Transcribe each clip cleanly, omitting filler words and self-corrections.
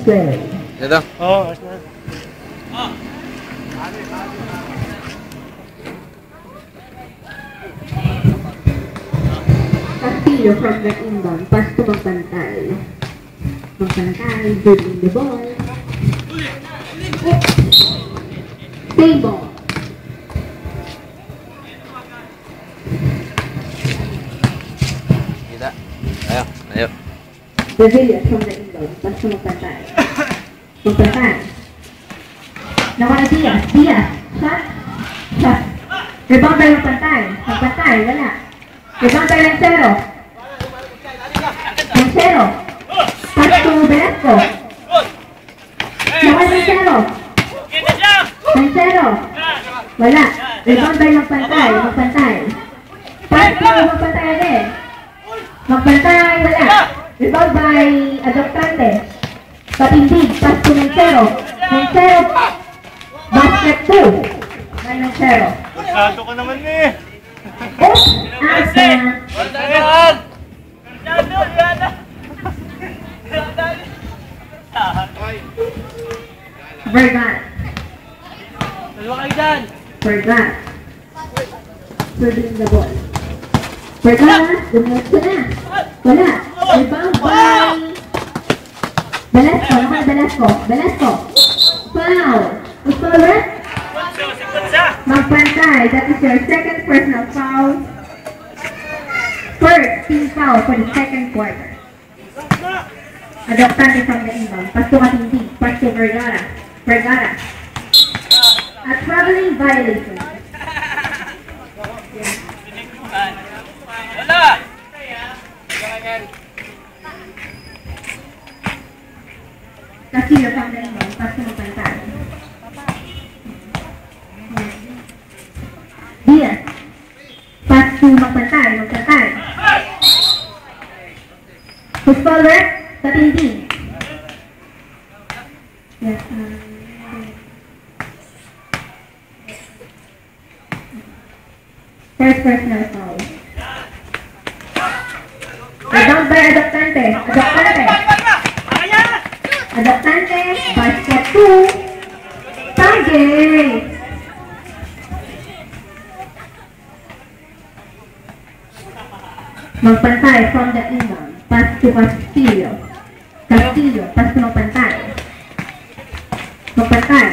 play. Ito? Oo, as na. Castillo from the inbound. Pass to Magpantay. Magpantay, dribbling the ball. Same ball. Kita. Ayo, ayo. Brazilian from the inbound. Pass to Magpantay. Magpantay. Nawala Diaz. Diaz. Shot. Shot. Rebound by Magpantay. Magpantay. Wala. Rebound by Lancero. Lancero. Pass to Velasco. Nawala Lancero. Lancero. Wala. Rebound by Magpantay. Magpantay. Pass to Magpantay again. Magpantay. Wala. Rebound by Adoptante. Patindig. Pass to Lancero. Lancero. Basket 2. By Lancero. Pagkato ka naman eh. Oops! Asa! Vergat. Vergat. Serving the ball. Vergat. Dumiretso na. Wala. Rebound by Velasco. Naman Velasco. Velasco. Foul. Gusto ulit? Magpantay. That is your second personal foul. First team foul for the second quarter. Adoptante from the inbound. Pass to Matindi. Pass to Vergara. Vergara. A traveling violation. Castillo from the inbound. Pass to Magpantay. Diaz. Pass to Magpantay. Magpantay. Who's forward? Patindi. Yes. First personal foul. Rebound by Adoptante. Adoptante. Adoptante. Basket 2. Target. Magpantay from the inbound. Pass to Castillo. Castillo. Pass to Magpantay. Magpantay.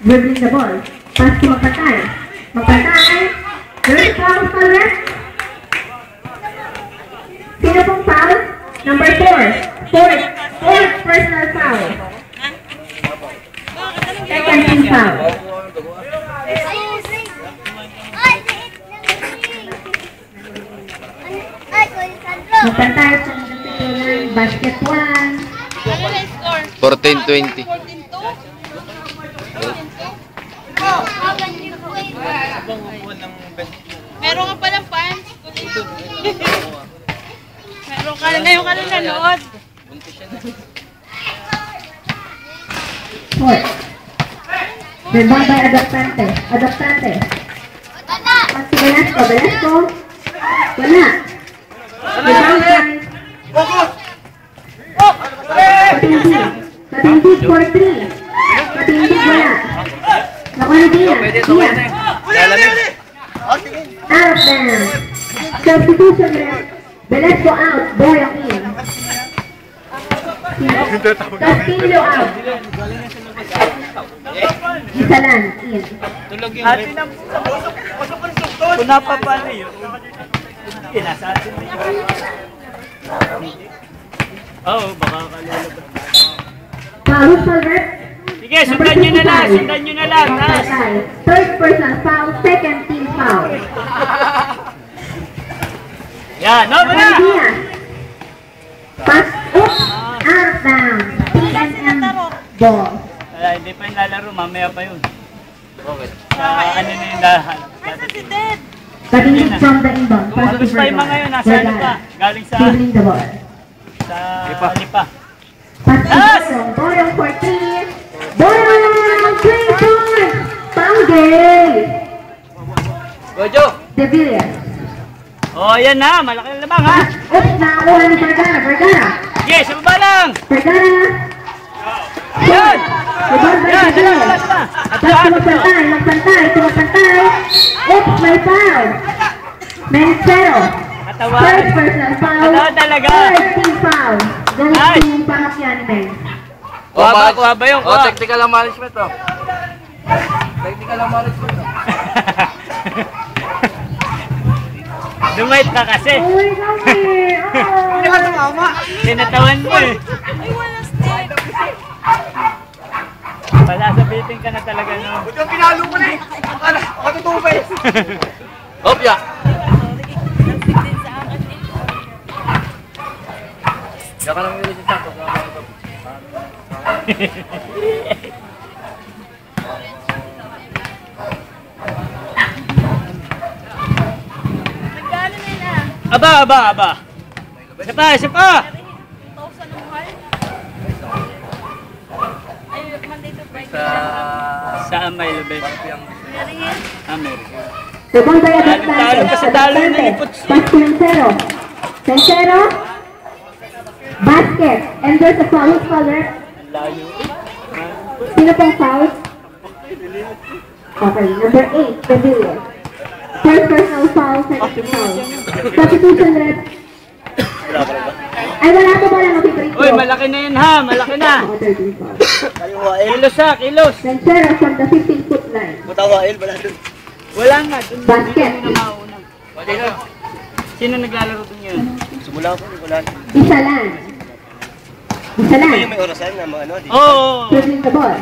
Dribbling the ball. Pass to Magpantay. Magpantay. There's foul for left. Sino pong foul? Number 4. Fourth personal foul. Second team foul. Magpantay from the Pilipinas. Basket 1. Ano na yung score? 14-20. 14-2? Meron ka palang fans? Meron ka na ngayon ka na nanood. Fourth. Rebound by Adoptante. Adoptante. Pass to Velasco. Velasco. Wala. Rebound by Patindi. Patindi for 3. Patindi wala. Nakuha ni Diaz. Diaz. Out there. Substitution ref. Velasco out. Boyang in. Castillo out. Isalan in. Atin ang kung napapano yun. Hindi, nasa atin na yun. Oo, baka kalulabas. Foul for ref. Sige, sundan nyo na lang. Sundan nyo na lang. Third person foul. Second team foul. Yan, no, wala! Pass. Oops. Out of bounds. PNM ball. Hindi pa yung lalaro, mamaya pa yun. Okay. Ano na yung lahat. Nasaan si Ted? Patinig from the inbound. Pass to Gusto pa yung mga yun, nasa ano pa? Galing sa... dribbling the ball. Sa Lipa. Pass to Boyong. Boyong for 3. Boyong! 3 points! Pangay! Gojo! De Villas. Oh, yan na. Malaki na lamang, ha? Oops! Nakakuha ni Vergara. Vergara. Sige, sa baba lang! Vergara. Tapos magpantay. Oops, may foul. Mencero. Katawan. First personal foul. Katawan talaga. Third team foul. Galing Ay. team Parokyan men. Kuha ba yung kuha? Technical ang management, oh. Technical ang management, oh. Dumait ka kasi. Uy, kami. Hindi ka tumama. Tinatawan mo eh. Ay, wala stick. Palasabitin ka na talaga no. Buti yung pinalo mo na eh. Ako totoo pa eh. Hopya! Nag-stick din sa akin eh. Diyan ka lang yung sa sako. Nagkano na yun ah? Aba. Isa pa. 1,000 ang mahal? Ay, Monday to Friday. Saan may lubes? Meron yun? Amerika. Second by Talo ka sa talo na ipot. Pass to Mencero. Mencero. Basket. And there's a foul. Who's foul there? Layo. Sino pong foul? Okay, number 8, Pavilion. First personal foul, second foul. Substitution rep. Ay, wala pa ba lang mag-free Uy, malaki na yun ha. Malaki na. Ako, 13 foul. Kilos ha, kilos. Mencero from the 15-foot line. Mutawail, wala dun. Wala nga. Dun, Basket. dito na mauna. Sino naglalaro dun yun? Simula ko, wala. Isalan. Isalan. Yung may orasan na mga ano, di. Oo. Dribbling the ball.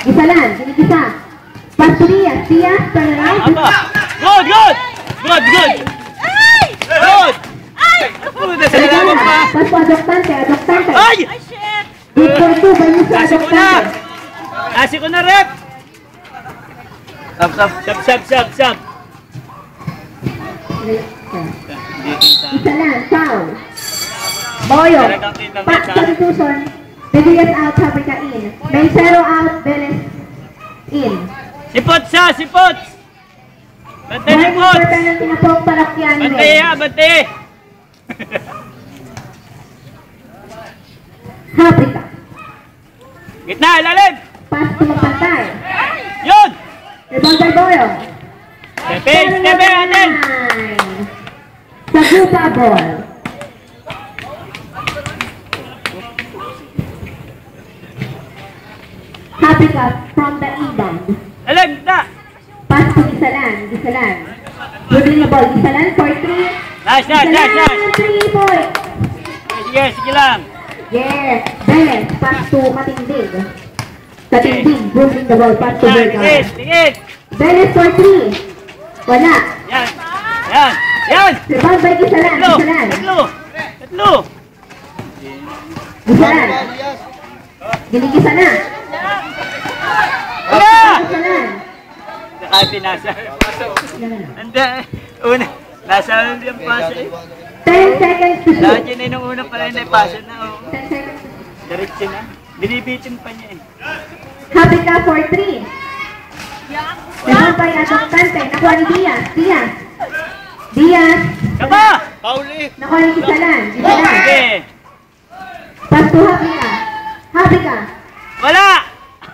Isalan. Ginigisa. Pass to Diaz. Diaz, turn around. Aba. Good. Good. Puta sa lalabang pa. Pass po Adoctante. Ay! Ay, shit! Good for 2 by Mr. Kasi ko na. Adoctante. Kasi ko na rep. Sab. Sab. Isalan. Foul. Boyo. Pass substitution. Bevillas out. Fabrica in. Mencero out. Beles in. Sipot. Bantay ni Warning Pot. for penalty na pong Parokyan men. Bantay. Fabrica. Gitna, ilalim. Pass to Magpantay. Yun. Rebound by Boyo. Stebe, atin. Sagupa ball. Fabrica from the rebound. Ilalim, gitna. Pass to Gisalan. Dribbling the ball. Gisalan for 3. Nice. 3 point. Sige lang. Yes. Beles. Pass to Katindig. Dribbling the ball. Pass to Vergara. Tingit. Beles for 3. Wala. Yan. Rebound by Gisalan. Tatlo. Gisalan. Ginigisa na. Wala. Gisalan. Kahit pinasa. Anda. Una. Nasa yung pasa eh. 10 seconds to Lahat shoot. yun ay nung una pala na pasa na. 10 seconds to shoot. Diretso na. Binibitin pa niya eh. Fabrica for 3. Rebound by Adoctante. Nakuha ni Diaz. Kaba! Nakuha ni Gisalan. Okay. Pass to Fabrica. Wala!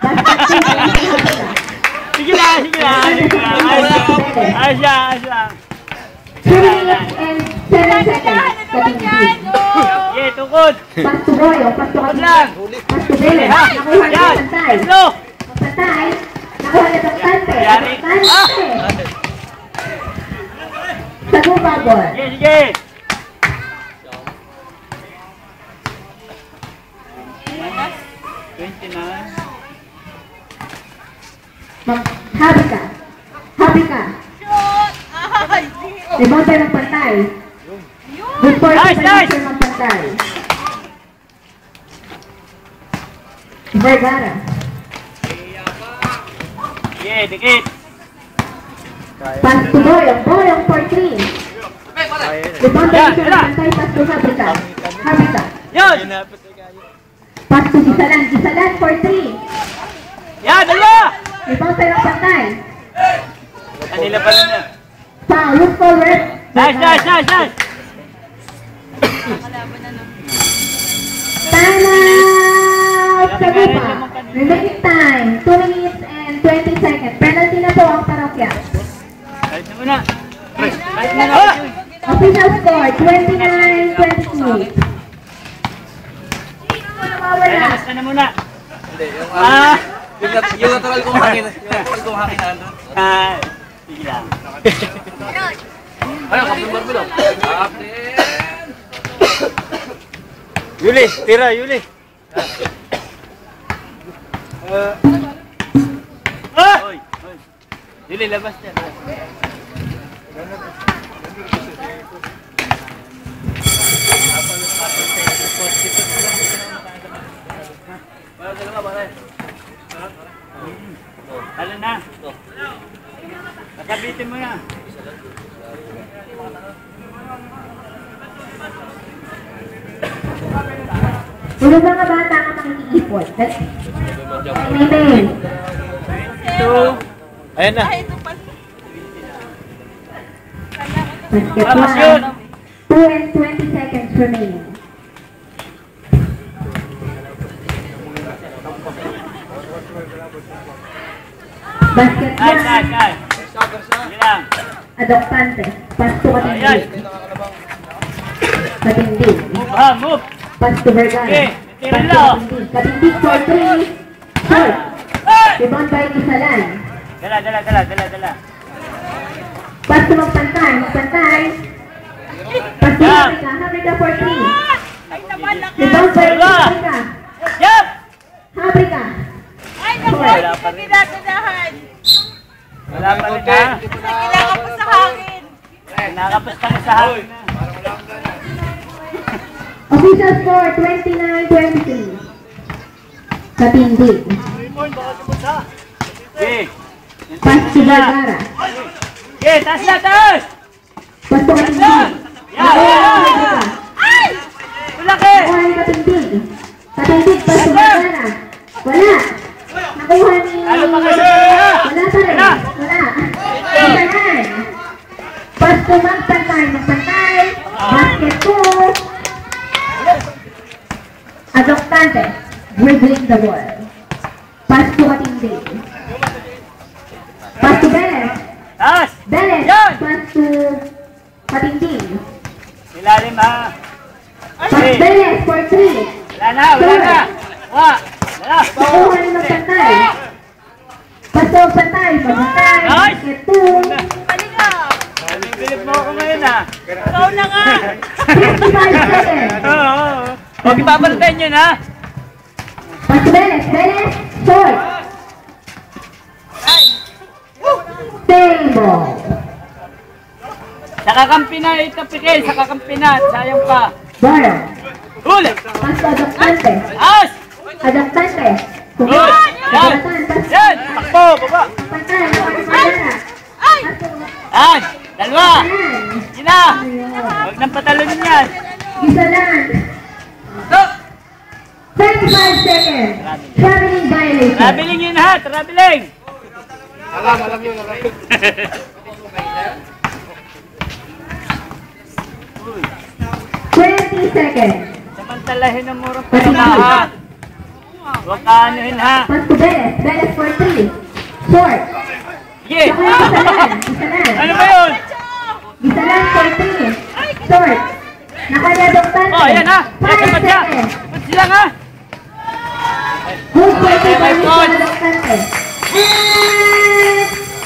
Basket team. Fabrica. Sige lang. Ayos lang. 3 minutes and 7 seconds. Katindig. Yeah, tukod. Pass to Royo. Pass to Tukod lang. Katindig. Pass to Beles. Nakuha ni Yan. Pantay. Tatlo. Pantay. Nakuha ni Adoctante. Yari. Sagupa ball. Sige. 29. Fabrica. Shoot! Ay! Rebound by Magpantay. Good for Nice. Mr. Magpantay. Vergara. Yeah, dikit. Pass to Boyong for 3. Rebound by Mr. Magpantay. Pass to Fabrica. Yun! Pass to Gisalan for 3. Yan, dalawa! Rebound by Magpantay. Kanila pa rin na. Foul. Look forward. Nice. Kalaban na no. Time out! Sagupa. Remaining time. 2 minutes and gap. Kahit na muna. Kahit na muna. Official score, 29-22. Nawawala. Labas ka na muna. Hindi, yung Ah! yung natural kong hangin. Yung natural kong hangin na andun. Ah, sige lang. Ayun, kapag barbilo. Yuli, tira, Yuli. Ah! Yuli, labas niya. Talo na. Nakabitin mo na. Puro mga bata ang makikiipon. Email. Two. Ayan na. Basket Tapos yun. 1. 2 and 20 seconds remaining. Basket Ay, 1. Sige lang. Adoptante. Pass to Ayan. Katindi. Katindi. Move ha, move. Pass to Vergara. Okay, tira Pass to lang. Katindi. Katindi for 3. Short. Rebound by Isalan. Dala. Pass to Magpantay. Magpantay. Pass to Habrika. Habrika for 3. Ay, naman lang. Rebound by Habrika. Yup! Habrika. Ay, naku, hindi na dinadadahan. Wala pa rin ha. Kailangan pa sa hangin. Nakapos ka na sa hangin na. Official score 29-23. Katindi. Okay. Pass to Vergara. Okay, taas na, taas! Pass to Katindi. Yan! Habrika. Malaki! Nakuha ni Katindi. Katindi, pass to Vergara. Wala. Nakuha ni... Lalo pa kayo sa kanila! Wala pa rin. Wala. Isalan. Pass to Magpantay. Magpantay. Basket 2. Adoptante. Dribbling the ball. Pass to Katindi. Pass to Beles. Taas! Beles. Yan! Pass to Katindi. Ilalim ha. Pass Beles for 3. Wala na. Wala. Nakuha ni Magpantay. Pass to Magpantay. Magpantay. Nice! Basket 2. Halika. Bilip mo ako ngayon ha. Ikaw na nga. 55 seconds. Oo. Huwag ipapantayin yun ha. Pass to Beles. Beles. Short. Table. Nakakampi na ito, Pikil. Nakakampi na. Sayang pa. Baro. Huli! Pass to Adoptante. Taas! Adoptante. Good! Yan! Yan! Takbo! Baba! Pantay. Pantay. Yan! Dalawa! Isalan. Yun na! Huwag nang patalunin yan. Isalan. 25 seconds. Traveling violation. Traveling yun ha! Traveling! Alam yun. 20 seconds. Samantalahin ang murang pera ha! Huwag ka anuhin ha! Pass to Beles. Beles for 3. Short. Sige! Nakuha ni Isalan. Isalan. Ano ba yun? Isalan for 3. Short. Nakuha ni Adoptante. Oh, ayan ha! 5 Dapat siya! seconds. Dapat sila ha! Good play Okay, by my God. Adoptante.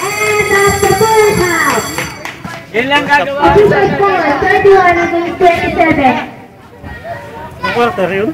And that's the first half. Yun lang gagawa. Official score 31 against 27. Quarter yun?